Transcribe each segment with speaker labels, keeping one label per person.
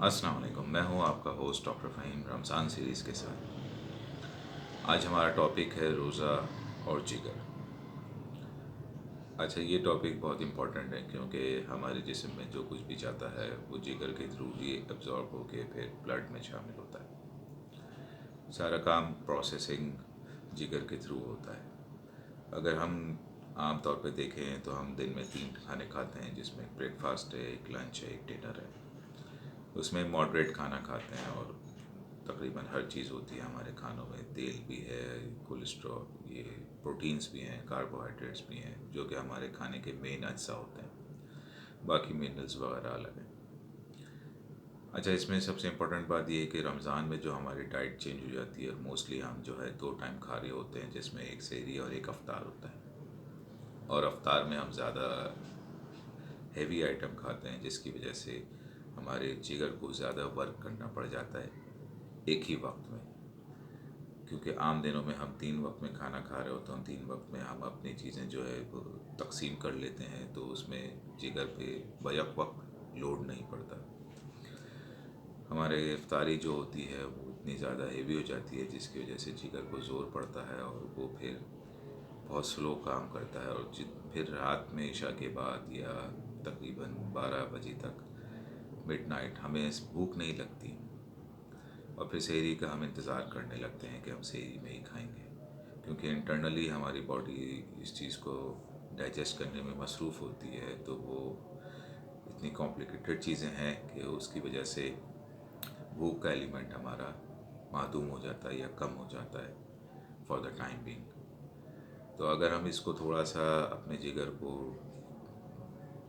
Speaker 1: अस्सलाम वालेकुम। मैं हूं आपका host doctor Faheem Ramzan series के साथ। आज हमारा टॉपिक है रोज़ा और जिगर। अच्छा, ये टॉपिक बहुत इम्पोर्टेंट है क्योंकि हमारे जिस्म में जो कुछ भी जाता है वो जिगर के थ्रू ही एब्जॉर्ब होके फिर ब्लड में शामिल होता है। सारा काम प्रोसेसिंग जिगर के थ्रू होता है। अगर हम आम तौर पे देखें तो हम दिन में 3 खाने खाते हैं, जिसमें एक ब्रेकफास्ट है, एक लंच है, एक डिनर है। उसमें मॉडरेट खाना खाते हैं और तकरीबन हर चीज़ होती है हमारे खानों में। तेल भी है, कोलेस्ट्रॉल, ये प्रोटीन्स भी हैं, कार्बोहाइड्रेट्स भी हैं, जो कि हमारे खाने के मेन अज्जा होते हैं। बाकी मिनरल्स वगैरह अलग हैं। अच्छा, इसमें सबसे इम्पोर्टेंट बात यह है कि रमज़ान में जो हमारी डाइट चेंज हो जाती है। मोस्टली हम जो है 2 टाइम खा रहे होते हैं, जिसमें एक सहरी और एक अफ्तार होता है। और अफ्तार में हम ज़्यादा हेवी आइटम खाते हैं, जिसकी वजह से हमारे जिगर को ज़्यादा वर्क करना पड़ जाता है एक ही वक्त में। क्योंकि आम दिनों में हम 3 वक्त में खाना खा रहे होते हैं, 3 वक्त में हम अपनी चीज़ें जो है वो तकसीम कर लेते हैं, तो उसमें जिगर पे बैक वक्त लोड नहीं पड़ता। हमारे इफ्तारी जो होती है वो इतनी ज़्यादा हेवी हो जाती है, जिसकी वजह से जिगर को ज़ोर पड़ता है और वो फिर बहुत स्लो काम करता है। और फिर रात में इशा के बाद या तकरीबन 12 बजे तक मिडनाइट हमें भूख नहीं लगती, और फिर सहरी का हम इंतज़ार करने लगते हैं कि हम सहरी में ही खाएंगे। क्योंकि इंटरनली हमारी बॉडी इस चीज़ को डाइजेस्ट करने में मसरूफ़ होती है, तो वो इतनी कॉम्प्लिकेटेड चीज़ें हैं कि उसकी वजह से भूख का एलिमेंट हमारा मादूम हो जाता है या कम हो जाता है फॉर द टाइम बीइंग। तो अगर हम इसको थोड़ा सा अपने जिगर को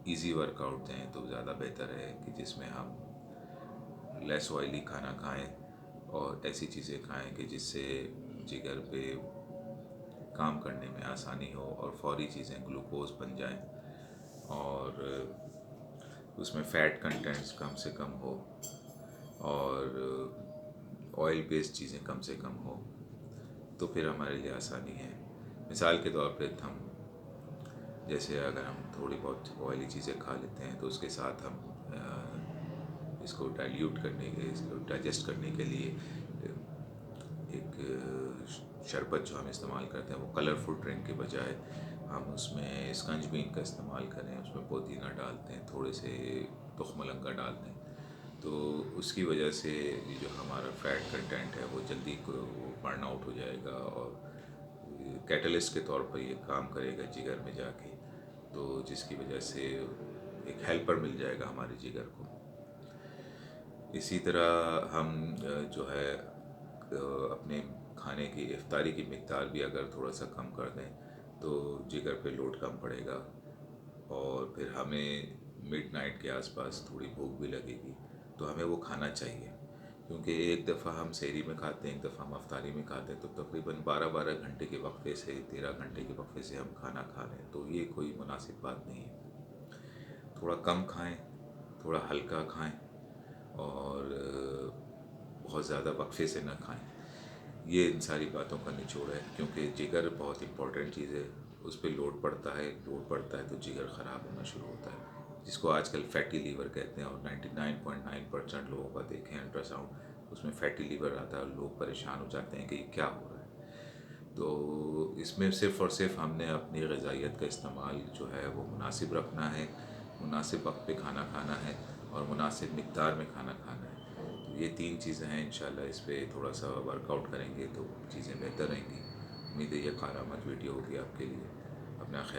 Speaker 1: इजी वर्कआउट दें तो ज़्यादा बेहतर है, कि जिसमें हम लेस ऑयली खाना खाएं और ऐसी चीज़ें खाएं कि जिससे जिगर पे काम करने में आसानी हो और फौरी चीज़ें ग्लूकोज बन जाएं, और उसमें फ़ैट कंटेंट्स कम से कम हो, और ऑयल बेस्ड चीज़ें कम से कम हो, तो फिर हमारे लिए आसानी है। मिसाल के तौर पे हम जैसे अगर हम थोड़ी बहुत ऑयली चीज़ें खा लेते हैं तो उसके साथ हम इसको डाइल्यूट करने के, इसको डाइजेस्ट करने के लिए एक शरबत जो हम इस्तेमाल करते हैं वो कलरफुल ड्रिंक के बजाय हम उसमें स्कंज बीन का इस्तेमाल करें, उसमें पुदीना डालते हैं, थोड़े से तुखमलंगा डालते हैं, तो उसकी वजह से ये जो हमारा फ़ैट कंटेंट है वो जल्दी को बर्न आउट हो जाएगा और कैटलिस्ट के तौर पर ये काम करेगा जिगर में जाके, तो जिसकी वजह से एक हेल्पर मिल जाएगा हमारे जिगर को। इसी तरह हम जो है अपने खाने की इफ्तारी की मिक़दार भी अगर थोड़ा सा कम कर दें तो जिगर पे लोड कम पड़ेगा, और फिर हमें मिडनाइट के आसपास थोड़ी भूख भी लगेगी, तो हमें वो खाना चाहिए। क्योंकि एक दफ़ा हम सहरी में खाते हैं, एक दफ़ा हम अफ्तारी में खाते हैं, तो तकरीबन 12-12 घंटे के वक्फे से, 13 घंटे के वक्फे से हम खाना खा रहे हैं, तो ये कोई मुनासिब बात नहीं है। थोड़ा कम खाएं, थोड़ा हल्का खाएं, और बहुत ज़्यादा वक्फे से ना खाएं। ये इन सारी बातों का निचोड़ है, क्योंकि जिगर बहुत इंपॉर्टेंट चीज़ है। उस पर लोड पड़ता है तो जिगर ख़राब होना शुरू होता है, जिसको आजकल फैटी लीवर कहते हैं। और 99.9% लोगों का देखें अल्ट्रासाउंड, उसमें फैटी लीवर आता है और लोग परेशान हो जाते हैं कि ये क्या हो रहा है। तो इसमें सिर्फ़ और सिर्फ हमने अपनी ग़िज़ाइयत का इस्तेमाल जो है वो मुनासिब रखना है, मुनासिब वक्त पे खाना खाना है और मुनासिब मिक़दार में खाना खाना है। तो ये 3 चीज़ें हैं। इंशाल्लाह इस पे थोड़ा सा वर्कआउट करेंगे तो चीज़ें बेहतर रहेंगी। उम्मीद है ये कारआमद वीडियो होगी आपके लिए। अपना ख्याल